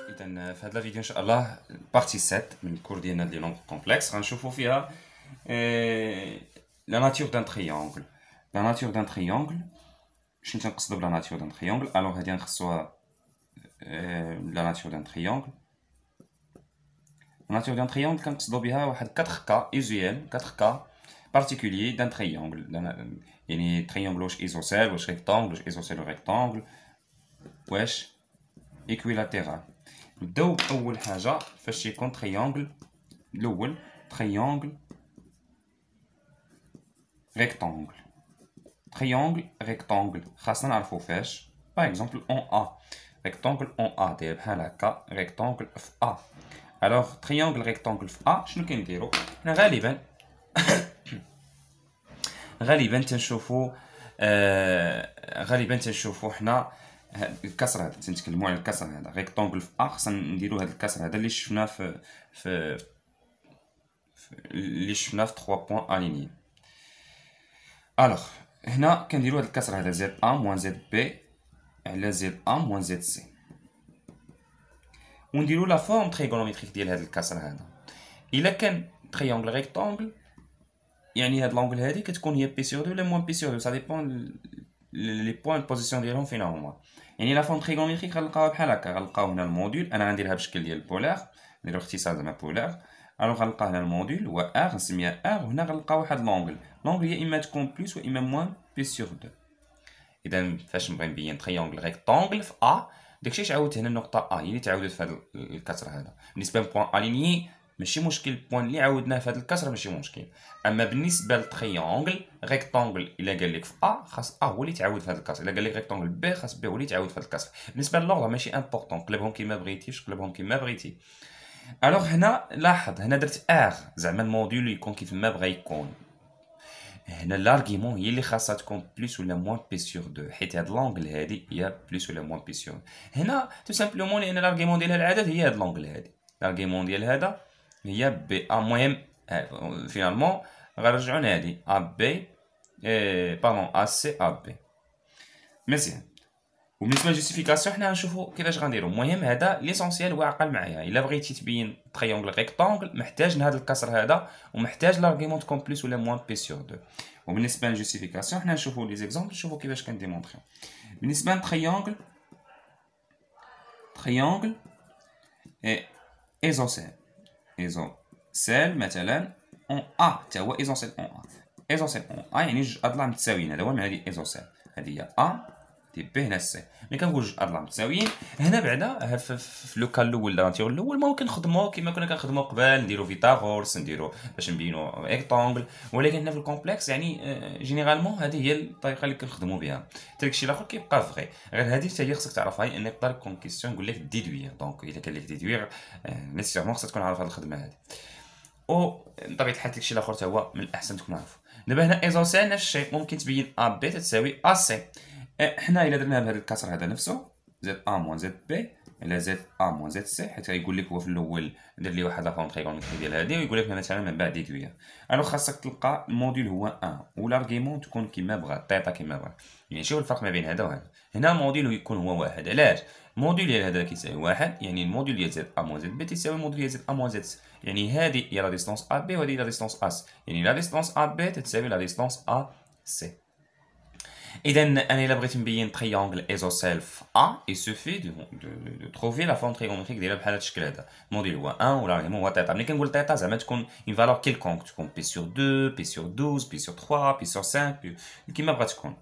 إذا في هذا الفيديو إن شاء الله بارتي 7 من الكور ديالنا لي نومبر كومبلكس غنشوفو فيها لا ناتور دان تريونغل. لا ناتور دان تريونغل شنو تنقصدو بلا ناتور دان تريونغل؟ الوغ هادي غنخصوها لا ناتور دان تريونغل. لا ناتور دان تريونغل كنقصدو بها واحد 4 كا ايزويال، 4 كا بارتيكوليي دان تريونغل، يعني تريونغل واش ايزوسيل واش ريكتونغل، واش ايزوسيل و ريكتونغل واش ايكويلاتيرال. نبداو بأول حاجة فاش يكون تريونغل. الأول تريونغل ريكتونغل. تريونغل ريكتونغل خاصنا نعرفو فاش. باغ اكزومبل اون ا، ريكتونغل اون ا داير بحال هكا، ريكتونغل في ا. الوغ تريونغل ريكتونغل في ا شنو كنديرو؟ حنا غالبا تنشوفو حنا الكسر هذا، تنتكلموا على الكسر هذا ريكتونغل في ا، خصنا نديرو هذا الكسر هذا اللي شفناه في 3 بوين اليني. الوغ هنا كنديرو هذا الكسر هذا زد ا موان زد بي على زد ا موان زد سي، ونديرو لا فورم تريغونوميتريك ديال هذا الكسر هذا. الا كان تريونغل ريكتونغل يعني هاد لونغل هادي كتكون هي بي سور دو ولا موان بي سور دو، سا ديبون لي بوين بوزيسيون ديالهم فين هما. يعني لا فورم تريغونوميتريك غنلقاوها بحال هكا، غنلقاو هنا الموديل، انا غنديرها بشكل ديال بولار، نديرو اختصار زعما بولار. الوغ غنلقى هنا الموديل هو ار، نسميها ار، وهنا غنلقى واحد لونغل، لونغل هي اما تكون بلس و اما موان بي سور دو. اذا فاش نبغي نبين تريونغل ريكتونغل في ا، داكشي اش عاودت هنا النقطه ا هي اللي تعاودت في هذا الكسر هذا. بالنسبه لبوان الينيي ماشي مشكل، البوان اللي عاودناه في هذا الكسر ماشي مشكل. اما بالنسبه للتريونغل ريكتونغل الا قال لك في ا خاص ا هو اللي تعاود في هذا الكسر، الا قال لك ريكتونغل بي خاص بي هو اللي تعاود في هذا الكسر. بالنسبه للوغ ماشي امبورطون، قلبهم كيما بغيتي، قلبهم كيما بغيتي. الوغ هنا لاحظ هنا درت ار زعما الموديل يكون كيف ما بغا يكون. هنا لارغيمون هي اللي خاصها تكون بلس ولا موان بي سور دو، حيت هاد لونغل هادي هي بلس ولا موان بي سور. هنا تو سامبلومون لان لارغيمون ديال هاد العدد هي هاد لونغل هادي، لارغيمون ديال هذا هي بي ا. المهم فينالمون غنرجعو لهادي ا بي باردون ا سي ا بي. مزيان. وبالنسبه للجوستيفيكاسيون حنا غنشوفو كيفاش غنديرو. المهم هذا ليسونسيال هو عقل معايا. الا بغيتي تبين تريونغل ريكتونغل محتاج لهذا الكسر هذا، ومحتاج لارغيمون تكون بلس ولا موان بي سور دو. وبالنسبه للجوستيفيكاسيون حنا نشوفو لي زيكزامبل، نشوفو كيفاش كنديمونطريو. بالنسبه لتريونغل ايزوسيل، ايزوسيل مثلا اون ا حتى هو ايزوسيل اون ا. ايزوسيل اون ا يعني جوج اضلاع متساويين، هذا هو معنى ديال ايزوسيل. هذه هي ا دي بي هنا سي. ملي كنقول جوج اضلاع متساويين هنا بعدا في لوكال الاول لانتيغ الاول ممكن نخدمو كيما كنا كنخدمو قبل، نديرو فيتاغورس، نديرو باش نبينو ريكتونغل. ولكن هنا في الكومبلكس يعني جينيرالمون هذه هي الطريقه اللي كنخدمو بها. حتى داكشي الاخر كيبقى فغي، غير هذه حتى هي خصك تعرفها، لان يقدر يكون كيسيون نقول لك ديدوير. دونك الا كان لك ديدوير نيسيرمون خصك تكون عارف هذه الخدمه هذه. و بطبيعه الحال داكشي الاخر حتى هو من الاحسن تكون عارفو. دابا هنا ايزوسيل نفس الشيء، ممكن تبين ا بي تساوي ا سي. حنا الا درنا بهذا الكسر هذا نفسه زد ا موان زد بي على زد ا موان زد سي، حيت غيقول لك هو في الاول دير لي واحد لافورم تريغونومتري ديال هذه، ويقول لك مثلا من بعد ديدوير. الوغ خاصك تلقى الموديل هو 1 ولارغيمون تكون كيما بغا، طيطا كيما بغا. يعني شوف الفرق ما بين هذا وهذا. هنا الموديل يكون هو واحد، علاش؟ الموديل ديال هذا كيساوي واحد، يعني الموديل ديال زد ا موان زد بي تيساوي الموديل ديال زد ا موان زد سي. يعني هذه هي لا ديستونس ا بي وهذه لا ديستونس ا سي، يعني لا ديستونس ا بي تساوي لا ديستونس ا سي. إذا أنا إلا بغيت نبين تريونغل ايزوسيل في ا يسوفي دو تروفي لا فورم تريغونومتريك ديالها بحال هاد الشكل هذا. الموديل هو 1 ولارغيمون هو تيتا. ملي كنقول تيتا زعما تكون اون فالور كيلكونك، تكون بي سور 2 بي سور 12 بي سور 3 بي سور 5 كيما بغات تكون.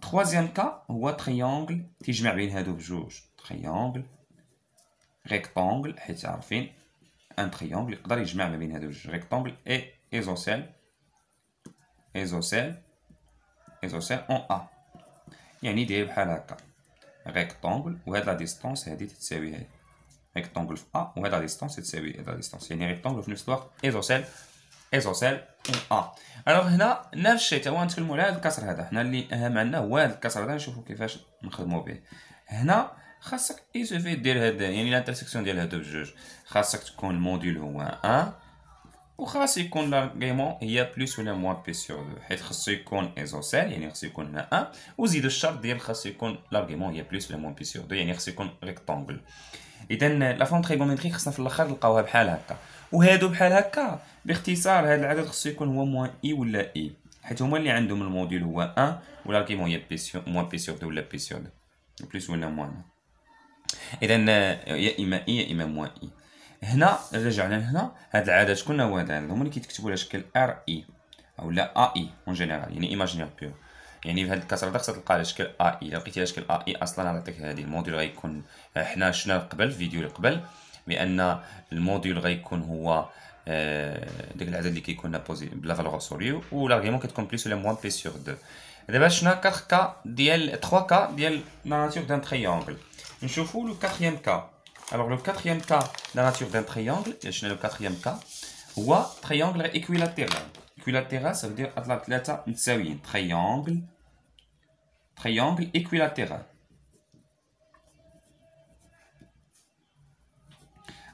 تروازيام كا هو تريونغل كيجمع بين هادو بجوج، تريونغل ريكتونغل، حيت عارفين ان تريونغل يقدر يجمع ما بين هادو بجوج، ريكتونغل اي ايزوسيل اون ا، يعني داير بحال هكا ريكتونغل، وهاد لا ديستونس هادي تساوي هادي ريكتونغل في ا، وهاد لا ديستونس تساوي هاد لا ديستونس، يعني ريكتونغل في نفس الوقت ايزوسيل اون ا. الوغ هنا نفس الشيء تا هو نتكلمو على هاد الكسر هذا. حنا اللي اهم عندنا هو هاد الكسر هذا، نشوفو كيفاش نخدمو به. هنا خاصك يسوفي دير هاد يعني لانترسيكسيون ديال هادو بجوج، خاصك تكون الموديل هو 1 وخاص يكون لارغيمون هي بلوس ولا موان بي سور دو، حيت خاصو يكون ايزوسيل يعني خاصو يكون هنا ان، وزيدو الشرط ديال خاصو يكون لارغيمون هي بلوس ولا موان بي سور دو، يعني خاصو يكون ريكتونغل. اذا لا فورم تريغونومتريك خصنا في الاخر نلقاوها بحال هكا، وهادو بحال هكا باختصار. هاد العدد خصو يكون هو موان اي ولا اي، حيت هما اللي عندهم الموديل هو ان، والارغيمون هي بي سور موان بي سور دو ولا بي سور دو، بلوس ولا موان. اذا يا اما اي يا اما موان اي. هنا رجعنا لهنا، هاد العدد شكون هو هذا؟ هما اللي كيتكتبوا على شكل ار اي او لا ا اي اون جينيرال، يعني ايماجينير بيور. يعني في هاد الكسر هذا خصك تلقى على شكل ا اي. الا لقيتي على شكل ا اي اصلا غنعطيك هادي الموديل غيكون، حنا شفنا قبل الفيديو اللي قبل بان الموديل غيكون هو داك العدد اللي كيكون بلا فالور ابسوليو، والارغيمون كتكون بليس ولا موان بي سور دو. دابا شفنا 4 كا ديال 3 كا ديال لا ناتور دان تريونغل. نشوفوا لو 4 كا. Alors le quatrième cas de la nature d'un triangle, le quatrième cas, هو triangle équilatéral. Équilatéral, ça veut dire أطلع ثلاثة متساويين. Triangle équilatéral.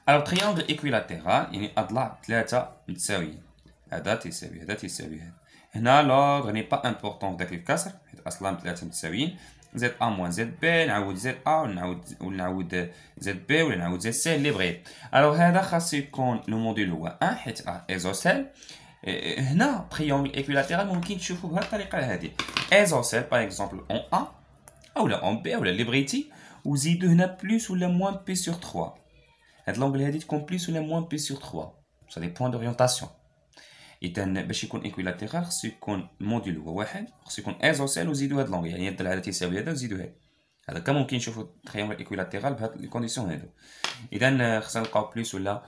Alors triangle équilatéral يعني أطلع ثلاثة متساويين. هذا تيساوي هذا تيساوي هذا. هنا l'ordre n'est pas important في داك الكسر حيت أصلا ثلاثة متساويين. زد ا موان زد بي، نعاود زد ا ونعاود زد بي ولا نعاود زد سي اللي بغيت. الوغ هذا خاص يكون لو موديل هو ان حيت ا ايزوسيل. هنا تريونغل ايكويلاتيرال ممكن تشوفوا بهذه الطريقه هذه، ايزوسيل باغ اكزومبل اون ا اولا اون بي اولا اللي بغيتي، وزيدو هنا بلوس ولا موان بي سور 3. هاد لونغل هادي تكون بلوس ولا موان بي سور 3، سا دي بوين دورينتاسيون. اذا باش يكون ايكويلاتيرال خصو يكون الموديل هو واحد، خصو يكون ايزوسيل وزيدو هاد لونغ، يعني هاد هذا تيساوي هذا وزيدو هذا. هذا كان ممكن نشوفو تريونغل ايكويلاتيرال بهاد لي كونديسيون هادو. اذا خصنا نلقاو بلوس ولا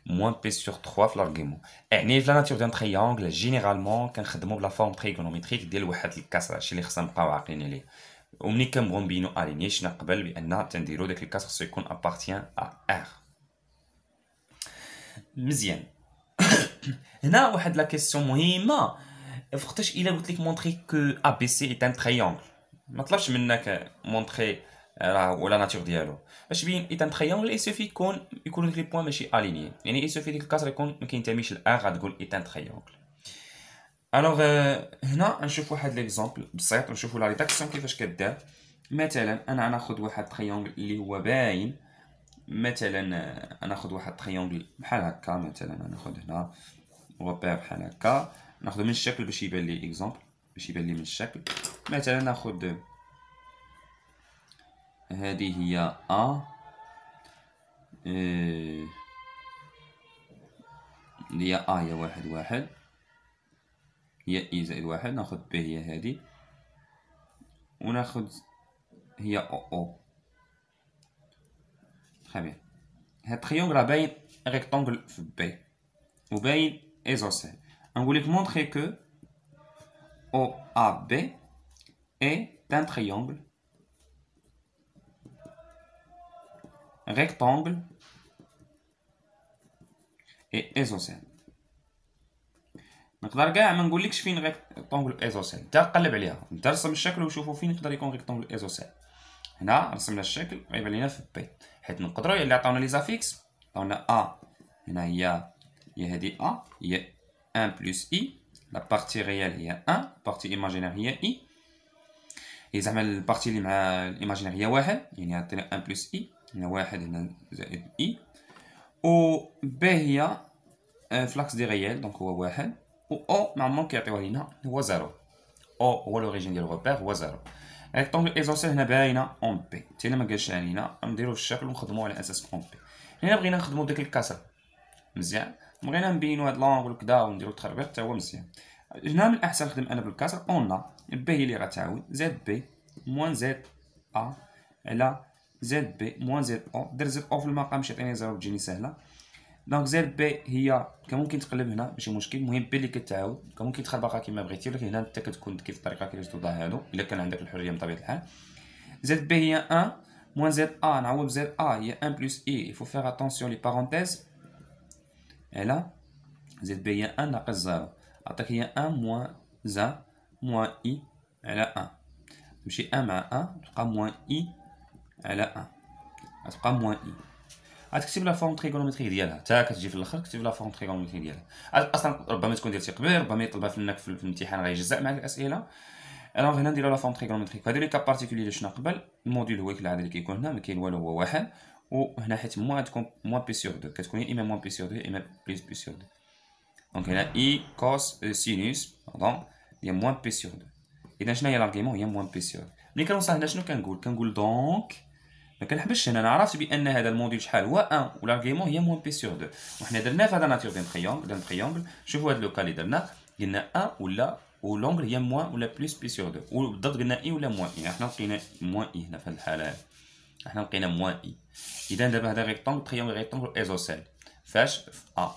موان بي سور 3 في لارغيمون. يعني في لا ناتور دان تريونغل جينيرالمون كنخدمو بلا فورم تريغونوميتريك ديال واحد الكسر، هادشي اللي خصنا نبقاو عاقلين عليه. وملي كنبغيو نبينو اليني شنا قبل بان تنديرو داك الكسر خصو يكون ابارتيان ا ار. مزيان. هنا واحد لا كيسيون مهمه، وقتاش الا قلت لك مونطري كو ا بي سي ايت ان تريونغل، ما طلبش منك مونطري راه ولا ناتور ديالو. باش تبين ايت ان تريونغل اي سوفي يكونوا ديك لي بوين ماشي اليني، يعني اي سوفي ديك الكسر يكون ما كينتميش لان غتقول ايت ان تريونغل. الوغ هنا نشوف واحد ليكزامبل بسيط ونشوفوا لا ريداكسيون كيفاش كدار. مثلا انا ناخذ واحد تريونغل اللي هو باين، مثلا انا ناخذ واحد تريونغل بحال هكا، مثلا ناخذ هنا روبير بحال هكا، ناخذ من الشكل باش يبان لي اكزامبل، باش يبان لي من الشكل. مثلا ناخذ هذه هي ا اللي هي ا هي واحد واحد، هي اي زائد واحد، ناخذ بي هي هذه، وناخذ هي او. تري بيان. هاد التريونغل راه باين ريكتونغل في بي وباين ايزوسيل. نقول لك مونطري كو OAB est un triangle rectangle et isocèle. نقدر كاع ما نقولكش فين ريكتونغل ايزوسيل، انت قلب عليها، انت رسم الشكل وشوفوا فين يقدر يكون ريكتونغل ايزوسيل. هنا رسمنا الشكل غيبان لينا في بي، حيت نقدروا اللي عطاونا لي زافيكس عطاونا ا، هنا هي هذه ا هي 1 بلس اي، لا بارتي ريال هي 1، بارتي ايماجينير هي اي، هي زعما البارتي اللي مع الايماجينير هي واحد، يعني عطينا 1 بلس اي، هنا واحد هنا زائد اي، و ب هي في لاكس دي ريال دونك هو واحد، و او نورمالمون كيعطيوها لينا هو زيرو، او هو لوريجين ديال الروبير هو زيرو. ريكتونغل ايزوسيل هنا باينه اون بي، حتى الا ما قالش علينا نديرو الشكل ونخدمو على اساس اون بي. هنا بغينا نخدمو بداك الكسر مزيان، بغينا نبينو هاد لونغل وكدا ونديرو التخربيق حتى هو مزيان. هنا من الاحسن نخدم انا بالكسر، اون بي هي اللي غتعاود زد بي موان زد ا على زد بي موان زد او، دير زد او في المقام باش يعطيني زيرو تجيني سهله. دونك زد بي هي كممكن تقلب هنا ماشي مشكل، المهم بي اللي كتعاود كممكن تخربقها كيما بغيتي، ولكن هنا انت كتكون كيف الطريقه كيفاش توضع هادو الا كان عندك الحريه بطبيعه الحال. زد بي هي 1 موان زد ا نعوض زد ا هي 1 بلس اي، يفو فيغ اتونسيون لي بارونتيز، على زد بي هي 1 ناقص زيرو، عطاك هي 1 موان زان موان اي على 1، تمشي 1 مع 1 تبقى موان اي على 1، غتبقى موان اي. غتكتب لا فورم تريغونومتريك ديالها، حتى كتجي في الاخر كتب لا فورم تريغونومتريك ديالها. اصلا ربما تكون درتي قبل، ربما يطلبها منك في الامتحان غيجزأ معك الاسئله. الوغ هنا نديرو لا فورم تريغونومتريك. هادو لي كاب بارتيكولي اللي شفنا قبل. الموديل هو كالعاده اللي كيكون هنا، ما كاين والو، هو واحد. وهنا حيت موان تكون موان بي سور دو، كتكون يا اما موان بي سور دو يا اما بليس بي سور دو. دونك هنا اي كوس سينوس باردون هي موان بي سور دو. اذا شنو هي لارغيمون؟ هي موان بي سور دو. ملي كنوصل هنا شنو كنقول دونك ما كنحبسش هنا. انا عرفت بان هذا الموديل شحال هو 1 والارغيمون هي موان بي سور 2. وحنا درنا في هذا ناتور دان تريونغل. شوفوا هذا لوكا اللي درنا، قلنا 1 ولا ولونغل هي موان ولا بليس بي سور 2، وبالضبط قلنا اي ولا موان اي. حنا لقينا موان اي هنا في هذه الحاله، حنا لقينا موان اي. اذا دابا هذا ريكتونغل تريونغل ريكتونغل ايزوسيل فاش في ا.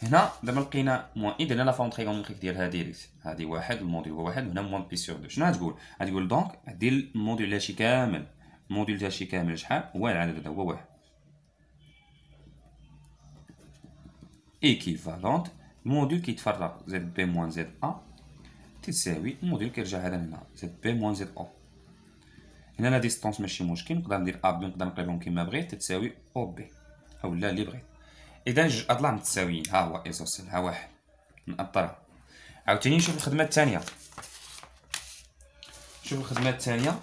هنا دابا لقينا موان اي، درنا لا فورم تريغونومتريك ديالها ديريكت. هذه واحد، الموديل هو واحد، وهنا موان بي سور 2. شنو غتقول؟ غتقول دونك دير الموديل ديال شي كامل، الموديل ديال شي كامل شحال هو؟ العدد هذا هو واحد. ايكيفالونت الموديل كيتفرغ زد بي موان زد ا تساوي الموديل كيرجع هذا هنا زد بي موان زد او. هنا لا ديستونس ماشي مشكل، نقدر ندير ا بي نقدر نقلبهم كيما بغيت، تساوي او بي او لا اللي بغيت. اذا جوج اضلاع متساويين، ها هو ايزوسيل، ها واحد نأطرها. عاوتاني نشوف الخدمه الثانيه. شوف الخدمه الثانيه.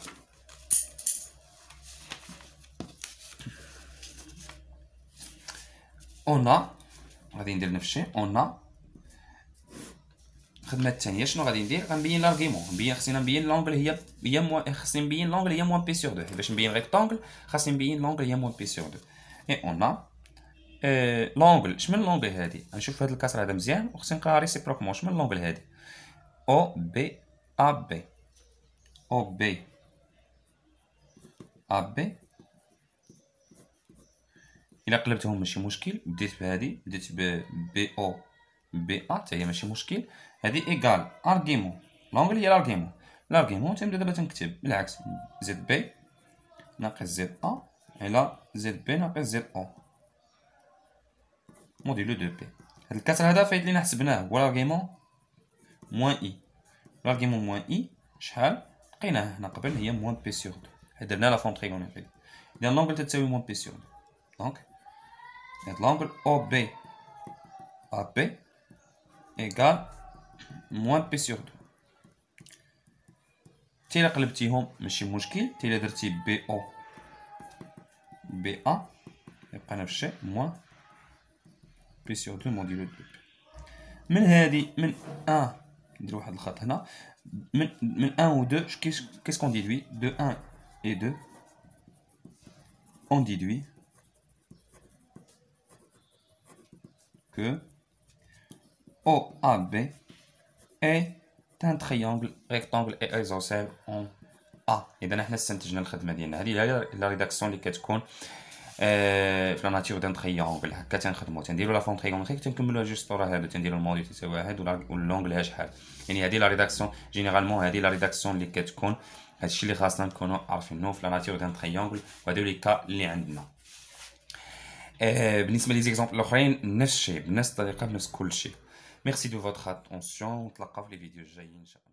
اون غادي ندير نفس الشيء. اون الخدمه الثانيه شنو غادي ندير؟ غنبين لارغيمون، خصني نبين لونغل هي خصني نبين لونغل هي موان بي سور 2. باش نبين ريكتونغل خاصني نبين لونغل هي موان بي سور 2. اي اون لونغل. شمن لونغل هادي؟ غنشوف هاد الكسر هذا مزيان وخصني نقراها ريسيبروكمون. شمن لونغل هادي؟ او بي ا بي، او بي ا بي. الا قلبتهم ماشي مشكل. بديت بهادي، بديت ب بي او بي ا حتى هي ماشي مشكل. هادي ايكال ارغيمون، لونغل هي لارغيمون. لارغيمون تنبدا دابا تنكتب بالعكس، زد بي ناقص زد ا على زد بي ناقص زد او موديلو دو بي. هاد الكسر هذا فايت لينا حسبناه هو لارغيمون موان اي. لارغيمون موان اي شحال؟ لقيناه هنا قبل هي موان بي سور 2، حيت درنا لا فورم تريغونومتريك. اذا لونغل تساوي موان بي سور 2. دونك هاد لونغل او بي ا بي ايكال موان بي سور 2. تي الا قلبتيهم ماشي مشكل، تي الا درتي بي او بي ا يبقى نفس الشيء موان بي سور 2 موديلو 2 بي. من هادي من 1 ندير واحد الخط هنا، من 1 و 2 qu'est-ce qu'on déduit de 1 et 2 on déduit que OAB est un triangle rectangle et isocèle en A. اذا حنا استنتجنا الخدمه ديالنا. هذه هي لا ريداكسيون اللي كتكون في لا ناتور دان تريونغل. هكا تنخدمو، تنديرو لا فورم تريونغل تنكملوها جوج سطور هادو، تنديرو الموديل تساوي واحد واللونغل ها شحال. يعني هذه لا ريداكسيون جينيرالمون، هذه لا ريداكسيون اللي كتكون. هادشي اللي خاصنا نكونوا عارفينو في لا ناتور دان تريونغل، وهادو لي كا اللي عندنا. بالنسبه لي زيكزامبل الاخرين نفس الشيء، بنفس الطريقه، بنفس كل شيء. ميرسي دو فوتر اتونسيون، نتلاقاو في لي فيديو الجايين ان شاء الله.